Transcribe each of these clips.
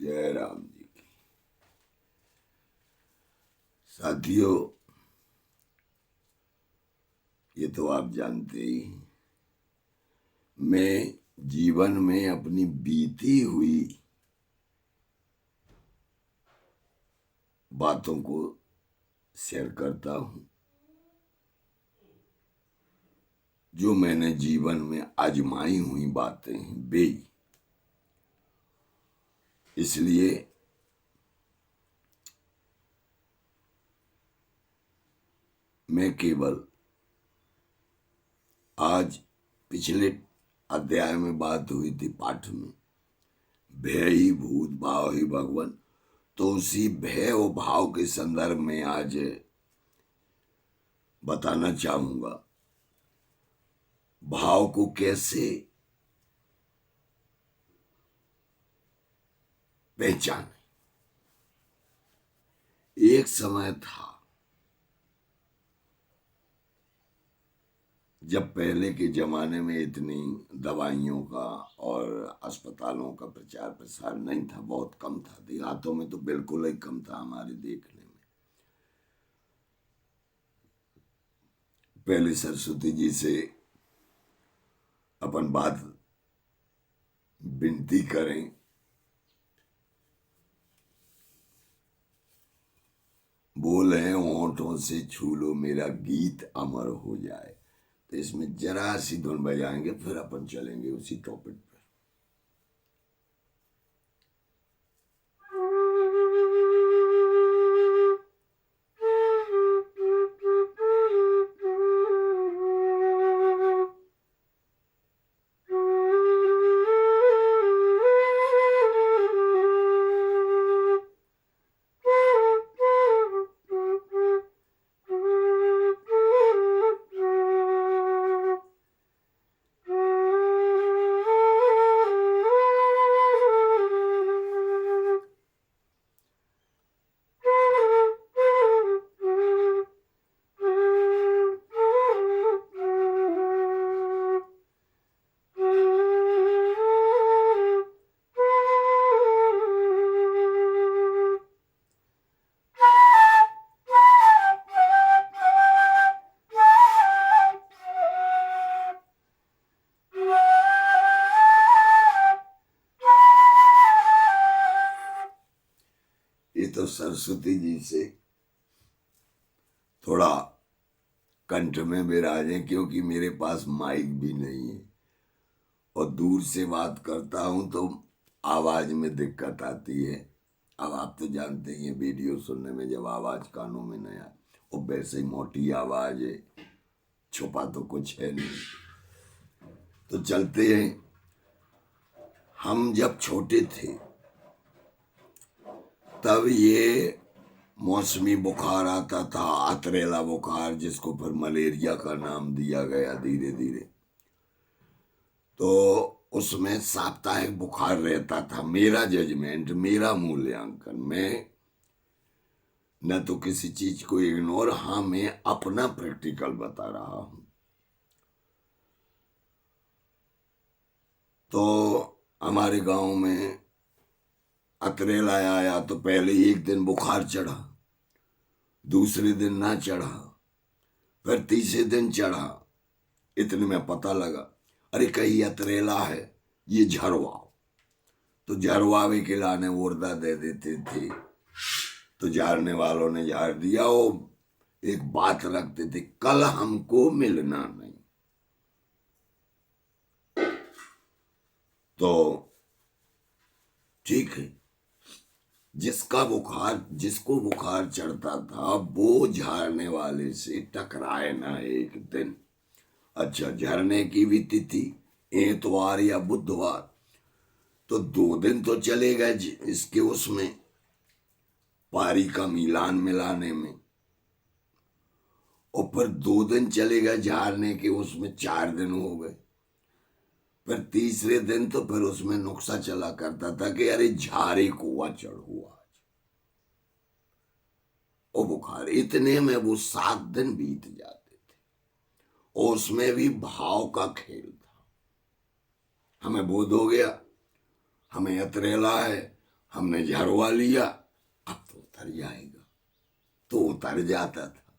जय राम जी की। साथियों, ये तो आप जानते ही हैं, मैं जीवन में अपनी बीती हुई बातों को शेयर करता हूं, जो मैंने जीवन में आजमाई हुई बातें हैं वे। इसलिए मैं केवल आज पिछले अध्याय में बात हुई थी पाठ में, भय ही भूत भाव ही भगवान, तो उसी भय और भाव के संदर्भ में आज बताना चाहूंगा भाव को कैसे पहचाने। एक समय था जब पहले के जमाने में इतनी दवाइयों का और अस्पतालों का प्रचार प्रसार नहीं था, बहुत कम था। देहातों में तो बिल्कुल ही कम था हमारे देखने में। पहले सरस्वती जी से अपन बात विनती करें, बोले होंठों से छू लो मेरा गीत अमर हो जाए। तो इसमें जरा सी धुन बजाएंगे, फिर अपन चलेंगे उसी टॉपिक पर। ये तो सरस्वती जी से थोड़ा कंठ में विराजे, क्योंकि मेरे पास माइक भी नहीं है और दूर से बात करता हूं तो आवाज में दिक्कत आती है। अब आप तो जानते ही हैं, वीडियो सुनने में जब आवाज कानों में नहीं आए, और वैसे ही मोटी आवाज है, छुपा तो कुछ है नहीं। तो चलते हैं। हम जब छोटे थे तब ये मौसमी बुखार आता था, अतरेला बुखार, जिसको फिर मलेरिया का नाम दिया गया धीरे धीरे। तो उसमें साप्ताहिक बुखार रहता था। मेरा जजमेंट, मेरा मूल्यांकन, मैं न तो किसी चीज को इग्नोर, हाँ मैं अपना प्रैक्टिकल बता रहा हूं। तो हमारे गांव में अतरेला आया तो पहले एक दिन बुखार चढ़ा, दूसरे दिन ना चढ़ा, फिर तीसरे दिन चढ़ा। इतने में पता लगा, अरे कहीं अतरेला है, ये झरवाओ। तो झरवावे के लाने उर्दा दे देते थे, तो झाड़ने वालों ने झाड़ दिया। वो एक बात रखते थे, कल हमको मिलना नहीं। तो ठीक है, जिसको बुखार चढ़ता था वो झाड़ने वाले से टकराए ना एक दिन। अच्छा, झरने की भी तिथि एतवार या बुधवार, तो 2 दिन तो चले गए इसके उसमें पारी का मिलान मिलाने में, और फिर 2 दिन चले गए झाड़ने के उसमें, 4 दिन हो गए। फिर तीसरे दिन तो फिर उसमें नुक्सा चला करता था कि अरे झारे कुआ चढ़ हुआ ओ बुखार। इतने में वो 7 दिन बीत जाते थे, और उसमें भी भाव का खेल था। हमें बोध हो गया हमें अतरेला है, हमने झरवा लिया, अब तो उतर जाएगा, तो उतर जाता था।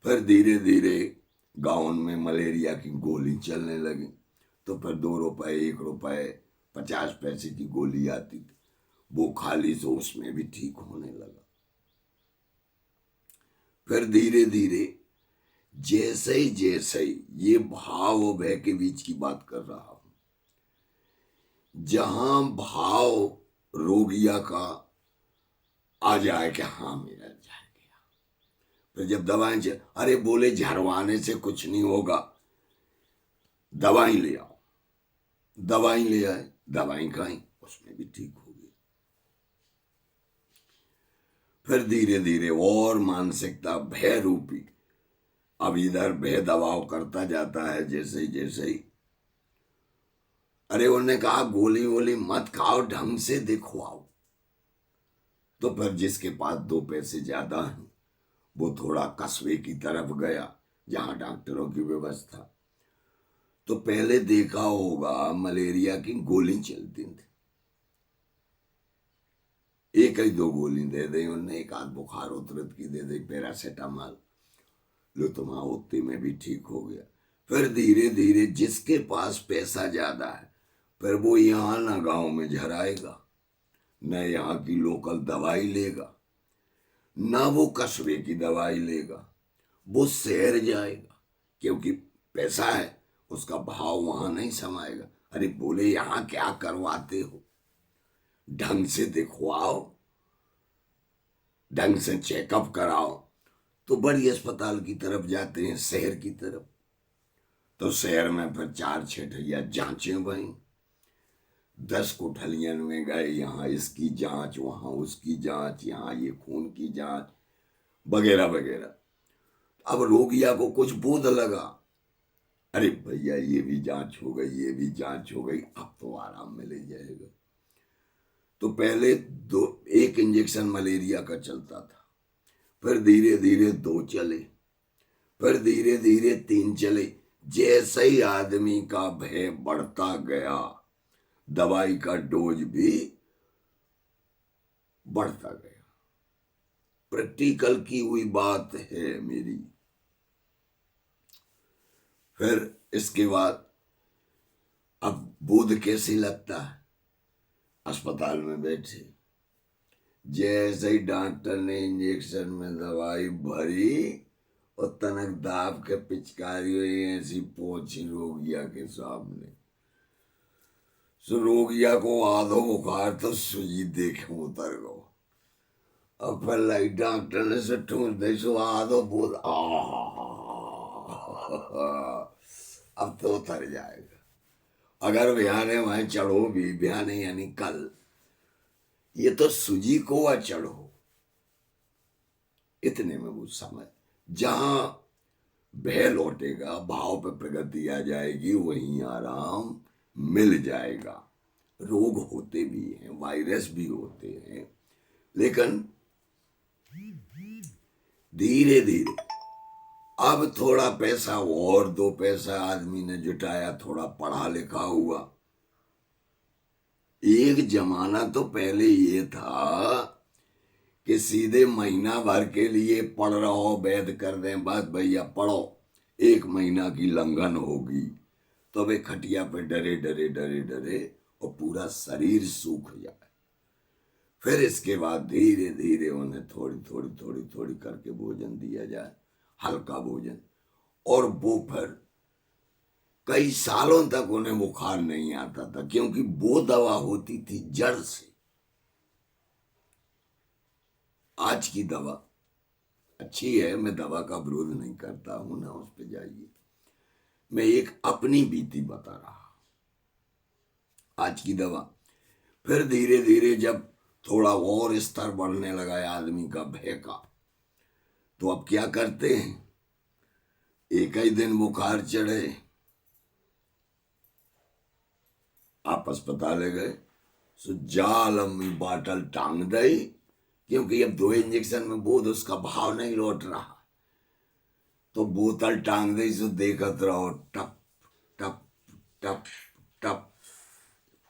फिर धीरे धीरे गाँव में मलेरिया की गोली चलने लगी, तो फिर 2 रुपए 1 रुपए 50 पैसे की गोली आती थी, वो खा ली तो उसमें भी ठीक होने लगा। फिर धीरे धीरे जैसे ही ये भाव और भय के बीच की बात कर रहा हूं, जहां भाव रोगिया का आ जाए कि हाँ मेरा जा गया, फिर जब दवाएं अरे बोले झरवाने से कुछ नहीं होगा, दवाई ले आओ, दवाई ले आए, दवाई खाई, उसमें भी ठीक हो गई। फिर धीरे धीरे और मानसिकता भय रूपी अब इधर भय दबाव करता जाता है। जैसे ही अरे उन्होंने कहा गोली वोली मत खाओ, ढंग से दिखवाओ। तो फिर जिसके पास 2 पैसे ज्यादा हैं वो थोड़ा कस्बे की तरफ गया जहां डॉक्टरों की व्यवस्था। तो पहले देखा होगा मलेरिया की गोली चलती थी, 1 या 2 गोली दे दी उन्हें, 1 आध बुखार उतरत की दे दी पैरासिटामॉल, लो तुम्हारा उतने में भी ठीक हो गया। फिर धीरे धीरे जिसके पास पैसा ज्यादा है फिर वो यहाँ ना गांव में झराएगा, न यहाँ की लोकल दवाई लेगा, ना वो कस्बे की दवाई लेगा, वो शहर जाएगा, क्योंकि पैसा है, उसका भाव वहां नहीं समाएगा। अरे बोले यहाँ क्या करवाते हो, ढंग से दिखवाओ, ढंग से चेकअप कराओ। तो बड़ी अस्पताल की तरफ जाते हैं, शहर की तरफ। तो शहर में फिर 4-6 जांचें भई, 10 कोठलियन में गए, यहाँ इसकी जांच, वहां उसकी जांच, यहाँ ये खून की जांच वगैरह वगैरह। अब रोगिया को कुछ बोध लगा, अरे भैया ये भी जांच हो गई, ये भी जांच हो गई, अब तो आराम मिल जाएगा। तो पहले 1 इंजेक्शन मलेरिया का चलता था, फिर धीरे धीरे 2 चले, फिर धीरे धीरे 3 चले। जैसे ही आदमी का भय बढ़ता गया दवाई का डोज भी बढ़ता गया। प्रैक्टिकल की हुई बात है मेरी। फिर इसके बाद अब बोध कैसे लगता है, अस्पताल में बैठे, जैसे ही डॉक्टर ने इंजेक्शन में दवाई भरी और तनक दाब के पिचकारी हुई ऐसी पहुंची रोगिया के सामने। सो रोगिया को आधो बुखार तो सुई देखे उतर गो। अब फिर लाई डॉक्टर ने से ठूंस दे, सो आधो बोल अब तो उतर जाएगा। अगर बिहाने वहां चढ़ो भी, बिहाने यानी कल, ये तो सुजी को वा चढ़ो, इतने में वो समय जहां भय लौटेगा, भाव पे प्रगति आ जाएगी, वहीं आराम मिल जाएगा। रोग होते भी हैं, वायरस भी होते हैं, लेकिन धीरे धीरे अब थोड़ा पैसा और 2 पैसा आदमी ने जुटाया, थोड़ा पढ़ा लिखा हुआ। एक जमाना तो पहले ये था कि सीधे महीना भर के लिए पढ़ रहो, वैद कर दें, बस भैया पढ़ो, 1 महीना की लंघन होगी तो वे खटिया पे डरे डरे डरे डरे और पूरा शरीर सूख जाए। फिर इसके बाद धीरे धीरे उन्हें थोड़ी थोड़ी थोड़ी थोड़ी करके भोजन दिया जाए, हल्का भोजन, और वो फिर कई सालों तक उन्हें बुखार नहीं आता था, क्योंकि वो दवा होती थी जड़ से। आज की दवा अच्छी है, मैं दवा का विरोध नहीं करता हूं ना, उस पर जाइए, मैं एक अपनी बीती बता रहा। आज की दवा फिर धीरे धीरे जब थोड़ा और स्तर बढ़ने लगा आदमी का भय का, तो अब क्या करते हैं, 1 ही दिन बुखार चढ़े, आप अस्पताल गए, सो जाल अम्मी बाटल टांग दई, क्योंकि अब 2 इंजेक्शन में बोध उसका भाव नहीं लौट रहा, तो बोतल टांग दई, सो देखत रहो टप टप टप टप,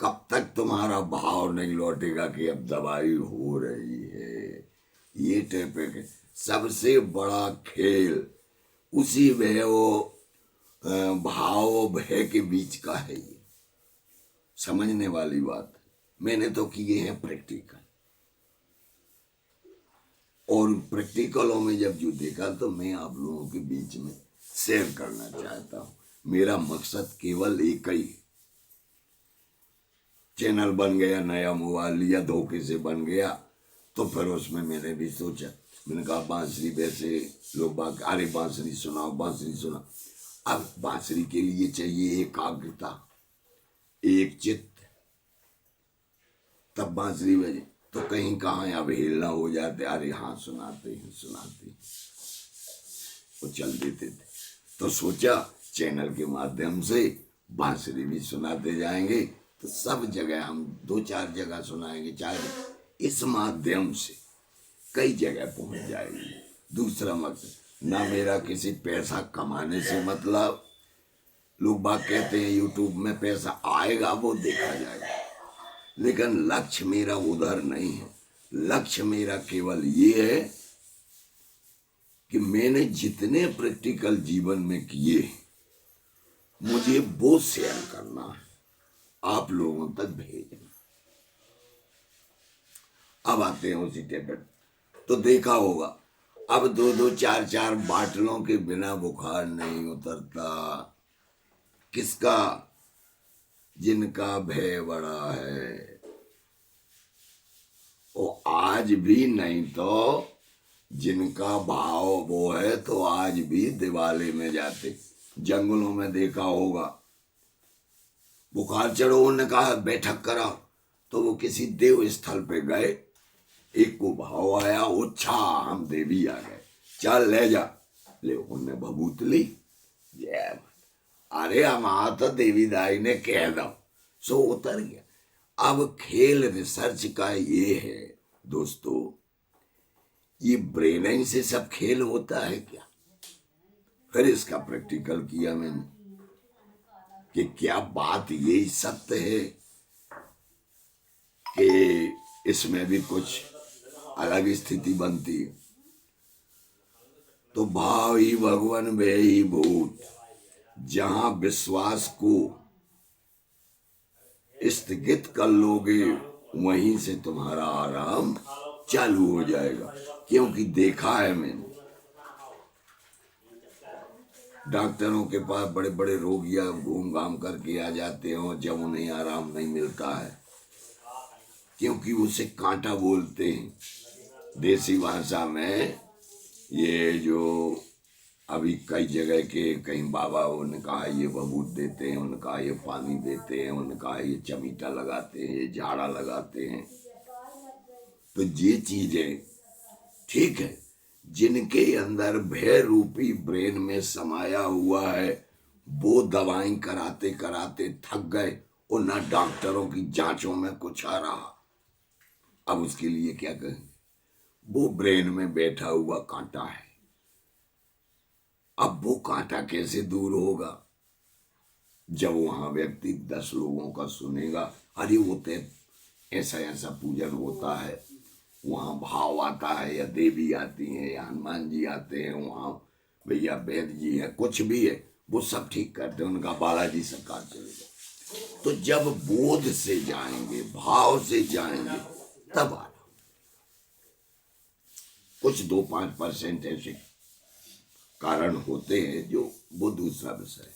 कब तक तुम तुम्हारा भाव नहीं लौटेगा कि अब दवाई हो रही है। ये टैपिक है। सबसे बड़ा खेल उसी भय वो भाव भय के बीच का है। ये समझने वाली बात मैंने तो किए हैं प्रैक्टिकल, और प्रैक्टिकलों में जब जो देखा तो मैं आप लोगों के बीच में शेयर करना चाहता हूं। मेरा मकसद केवल एक ही, चैनल बन गया, नया मोबाइल लिया, धोखे से बन गया, तो फिर उसमें मैंने भी सोचा, मैंने कहा बांसुरी, वैसे लोग बात अरे बांसुरी सुनाओ बांसुरी सुनाओ। अब बांसुरी के लिए चाहिए एकाग्रता, एक चित्त, तब बांसुरी बजे। तो कहीं कहाँ अवहेलना हो जाते, अरे हाँ सुनाते हैं वो चल देते थे। तो सोचा चैनल के माध्यम से बांसुरी भी सुनाते जाएंगे, तो सब जगह हम 2-4 जगह सुनाएंगे, चाहे इस माध्यम से कई जगह पहुंच जाएगी। दूसरा मकसद ना मेरा किसी पैसा कमाने से मतलब, लोग बात कहते हैं यूट्यूब में पैसा आएगा वो देखा जाएगा, लेकिन लक्ष्य मेरा उधर नहीं है। लक्ष्य मेरा केवल ये है कि मैंने जितने प्रैक्टिकल जीवन में किए मुझे वो शेयर करना है, आप लोगों तक भेजना। अब आते हैं उसी टेबल। तो देखा होगा अब 2-2, 4-4 बाटलों के बिना बुखार नहीं उतरता। किसका? जिनका भय बड़ा है। वो आज भी नहीं तो जिनका भाव वो है तो आज भी दिवाली में जाते। जंगलों में देखा होगा, बुखार चढ़ो, उन्होंने कहा बैठक कराओ, तो वो किसी देव स्थल पे गए, एक को भाव आया, अच्छा हम देवी आ गए, चल ले जा, ले उनने भभूत ली, जय अरे हमारा तो देवी दाई ने कह दो, सो उतर गया। अब खेल रिसर्च का ये है दोस्तों, ये ब्रेनिंग से सब खेल होता है क्या? फिर इसका प्रैक्टिकल किया मैंने कि क्या बात ये सत्य है कि इसमें भी कुछ अलग स्थिति बनती है। तो भाव ही भगवान भय ही भूत, जहां विश्वास को स्थगित कर लोगे वहीं से तुम्हारा आराम चालू हो जाएगा। क्योंकि देखा है मैंने, डॉक्टरों के पास बड़े बड़े रोगियां घूम घाम करके आ जाते हैं, जब उन्हें आराम नहीं मिलता है क्योंकि उसे कांटा बोलते हैं देसी भाषा में। ये जो अभी कई जगह के कहीं बाबा उन्होंने कहा ये बबूत देते हैं, उन्होंने कहा ये पानी देते हैं, उन्होंने कहा ये चमीटा लगाते हैं, ये झाड़ा लगाते हैं। तो ये चीजें ठीक है, जिनके अंदर भय रूपी ब्रेन में समाया हुआ है वो दवाएं कराते कराते थक गए और ना डॉक्टरों की जांचों में कुछ आ रहा। अब उसके लिए क्या कहें? वो ब्रेन में बैठा हुआ कांटा है। अब वो कांटा कैसे दूर होगा? जब वहां व्यक्ति 10 लोगों का सुनेगा, अरे वो तो ऐसा ऐसा पूजन होता है, वहां भाव आता है, या देवी आती है, या हनुमान जी आते हैं, वहां भैया वैद्य जी है, कुछ भी है, वो सब ठीक करते हैं, उनका बालाजी सरकार चलेगा। तो जब बोध से जाएंगे, भाव से जाएंगे, तब आना। कुछ 2-5% ऐसे कारण होते हैं जो वो दूसरा विषय है।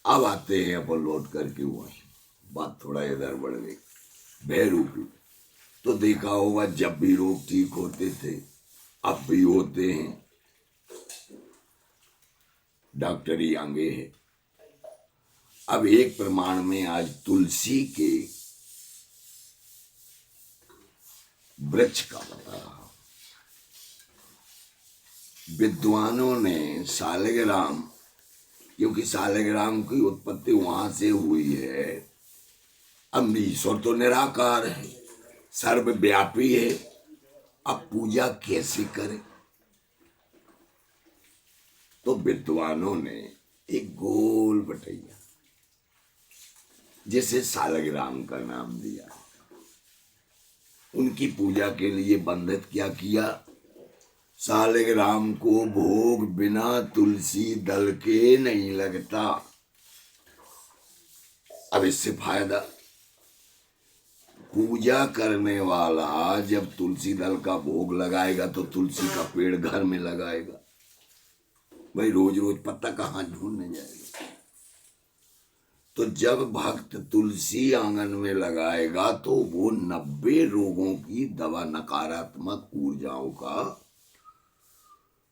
अब आते हैं अपन लौट करके वही बात थोड़ा इधर बढ़ गई, भय रूपी। तो देखा होगा जब भी रोग ठीक होते थे, अब भी होते हैं, डॉक्टरी आगे है। अब एक प्रमाण में आज तुलसी के वृक्ष का बता रहा। विद्वानों ने सालिग्राम, क्योंकि सालिग्राम की उत्पत्ति वहां से हुई है। अब ईश्वर तो निराकार है, सर्वव्यापी है, अब पूजा कैसे करें? तो विद्वानों ने एक गोल बटैया जिसे सालग्राम का नाम दिया। उनकी पूजा के लिए बंधित क्या किया, सालग्राम को भोग बिना तुलसी दल के नहीं लगता। अब इससे फायदा, पूजा करने वाला जब तुलसी दल का भोग लगाएगा तो तुलसी का पेड़ घर में लगाएगा। भाई रोज रोज पत्ता कहाँ ढूंढने जाएगा। तो जब भक्त तुलसी आंगन में लगाएगा तो वो 90 रोगों की दवा, नकारात्मक ऊर्जाओं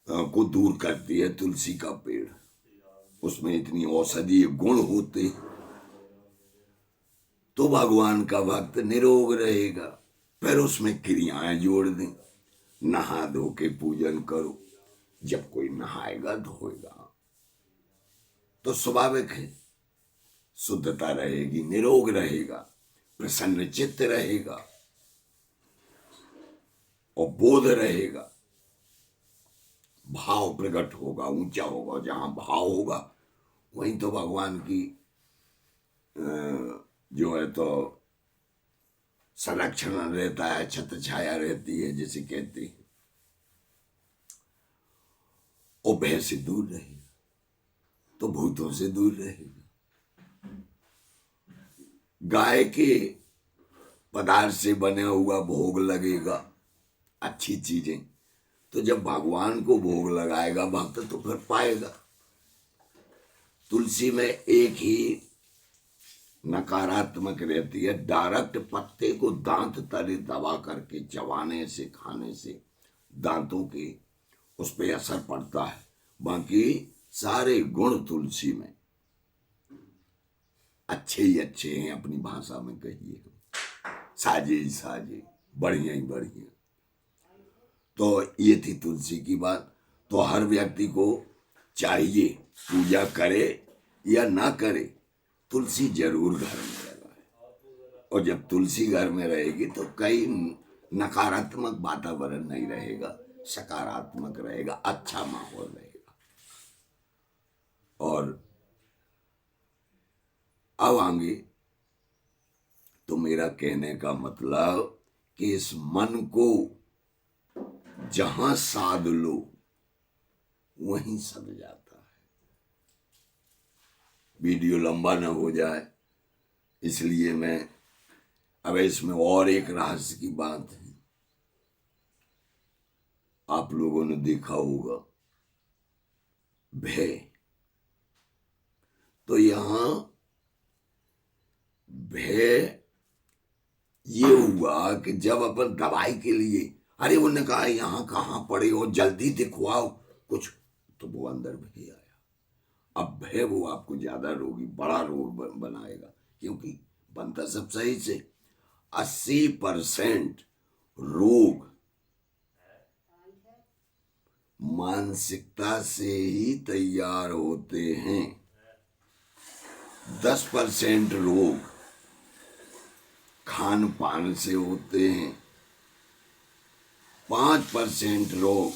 को दूर करती है तुलसी का पेड़। उसमें इतनी औषधीय गुण होते हैं, तो भगवान का भक्त निरोग रहेगा। फिर उसमें क्रियाएं जोड़ दें, नहा धो के पूजन करो। जब कोई नहाएगा धोएगा तो स्वाभाविक है शुद्धता रहेगी, निरोग रहेगा, प्रसन्न चित्त रहेगा और बोध रहेगा। भाव प्रकट होगा, ऊंचा होगा। जहां भाव होगा वहीं तो भगवान की जो है तो संरक्षण रहता है, छत्र छाया रहती है जिसे कहते हैं। और भय से दूर रहेगा तो भूतों से दूर रहेगा। गाय के पदार्थ से बने हुआ भोग लगेगा, अच्छी चीजें। तो जब भगवान को भोग लगाएगा भक्त तो फिर पाएगा। तुलसी में एक ही नकारात्मक रहती है, डायरेक्ट पत्ते को दांत तले दबा करके चबाने से, खाने से दांतों के उस पर असर पड़ता है। बाकी सारे गुण तुलसी में अच्छे ही अच्छे हैं। अपनी भाषा में कहिए साजे ही साजे, बढ़िया ही बढ़िया। तो ये थी तुलसी की बात। तो हर व्यक्ति को चाहिए पूजा करे या ना करे, तुलसी जरूर घर में लगाए। और जब तुलसी घर में रहेगी तो कई नकारात्मक वातावरण नहीं रहेगा, सकारात्मक रहेगा, अच्छा माहौल रहेगा। और अब आगे तो मेरा कहने का मतलब कि इस मन को जहां साध लो वहीं सद जाता है। वीडियो लंबा ना हो जाए इसलिए मैं अब इसमें और एक रहस्य की बात है। आप लोगों ने देखा होगा भय। तो यहां भय ये हुआ कि जब अपन दवाई के लिए, अरे उन्होंने कहा यहां कहां पड़े हो, जल्दी दिखवाओ कुछ, तो वो अंदर भय आया। अब भय वो आपको ज्यादा रोगी, बड़ा रोग बनाएगा। क्योंकि बनता सब सही से। 80% रोग मानसिकता से ही तैयार होते हैं। 10% रोग खान पान से होते हैं। 5% रोग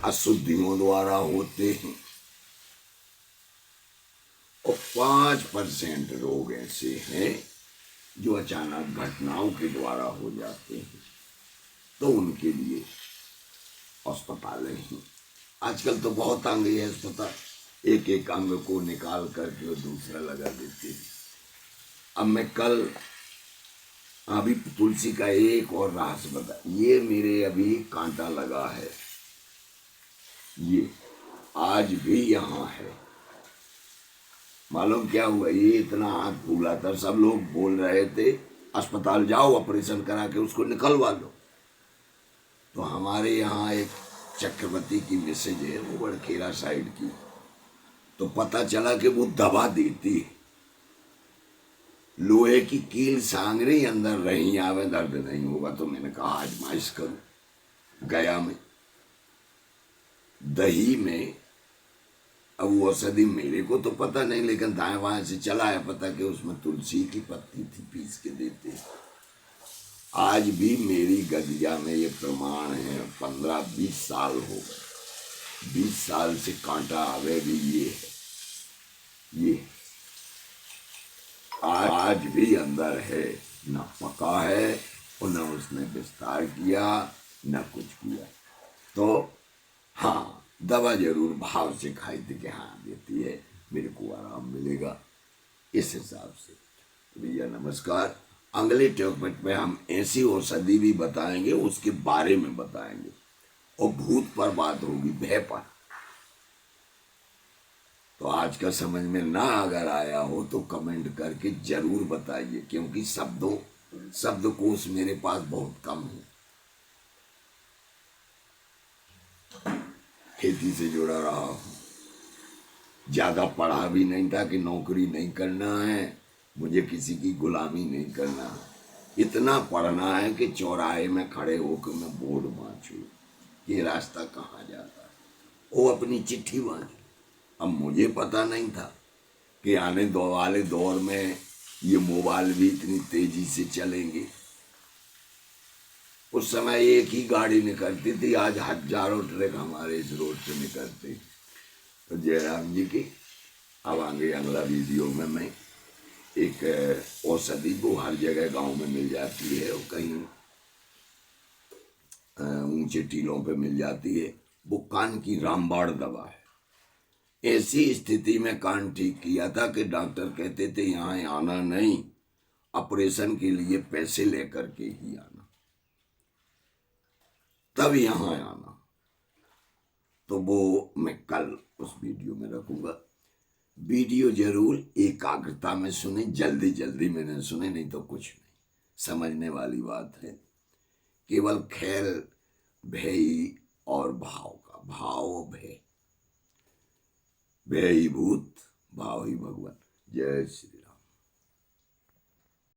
अशुद्धियों द्वारा होते हैं। और 5% रोग ऐसे हैं जो अचानक घटनाओं के द्वारा हो जाते हैं। तो उनके लिए अस्पताल हैं। आजकल तो बहुत आ गई है अस्पताल, एक एक अंग को निकाल करके और दूसरा लगा देते हैं। अब मैं कल अभी तुलसी का एक और रहस्य बता। ये मेरे अभी कांटा लगा है, ये आज भी यहाँ है। मालूम क्या हुआ, ये इतना हाथ फूला था, सब लोग बोल रहे थे अस्पताल जाओ ऑपरेशन करा के उसको निकलवा लो। तो हमारे यहाँ एक चक्रवर्ती की मैसेज है, वो बड़खेरा साइड की, तो पता चला कि वो दवा देती है। लोहे की कील सांगरी अंदर रही आवे, दर्द नहीं होगा। तो मैंने कहा आजमाइश करूं। गया में दही में, अब वो औषधि मेरे को तो पता नहीं, लेकिन दाएं बाएं से चला है पता कि उसमें तुलसी की पत्ती थी, पीस के देते। आज भी मेरी गदिया में ये प्रमाण है। 15-20 साल हो गए, 20 साल से कांटा आवे भी ये है। आज भी अंदर है, न पका है और न उसने विस्तार किया न कुछ किया। तो हाँ, दवा जरूर भाव से खाई थी कि हाँ देती है, मेरे को आराम मिलेगा, इस हिसाब से। तो भैया नमस्कार। अगले टॉपिक में हम ऐसी औषधि भी बताएंगे, उसके बारे में बताएंगे, और भूत पर बात होगी, भय पर। तो आज का समझ में ना अगर आया हो तो कमेंट करके जरूर बताइए, क्योंकि शब्दकोश मेरे पास बहुत कम है। खेती से जुड़ा रहा हूँ, ज्यादा पढ़ा भी नहीं था कि नौकरी नहीं करना है, मुझे किसी की गुलामी नहीं करना है। इतना पढ़ना है कि चौराहे में खड़े होकर मैं बोर्ड बांचू, ये रास्ता कहाँ जाता है। वो अपनी चिट्ठी बांची। अब मुझे पता नहीं था कि आने वाले दौर में ये मोबाइल भी इतनी तेजी से चलेंगे। उस समय एक ही गाड़ी निकलती थी, आज हजारों ट्रक हमारे इस रोड से निकलते। तो जयराम जी की अब आगे अगला वीडियो में मैं एक औषधि वो हर जगह गांव में मिल जाती है और कहीं ऊंचे टीलों पे मिल जाती है, वो कान की रामबाण दवा है। ऐसी स्थिति में कान ठीक किया था कि डॉक्टर कहते थे यहाँ आना नहीं, ऑपरेशन के लिए पैसे लेकर के ही आना, तब यहाँ आना। तो वो मैं कल उस वीडियो में रखूंगा। वीडियो जरूर एकाग्रता में सुने, जल्दी जल्दी मैंने सुने नहीं तो कुछ नहीं समझने वाली बात है। केवल खेल भय और भाव का, भाव भय, भय ही भूत, भाव ही भगवान। जय श्री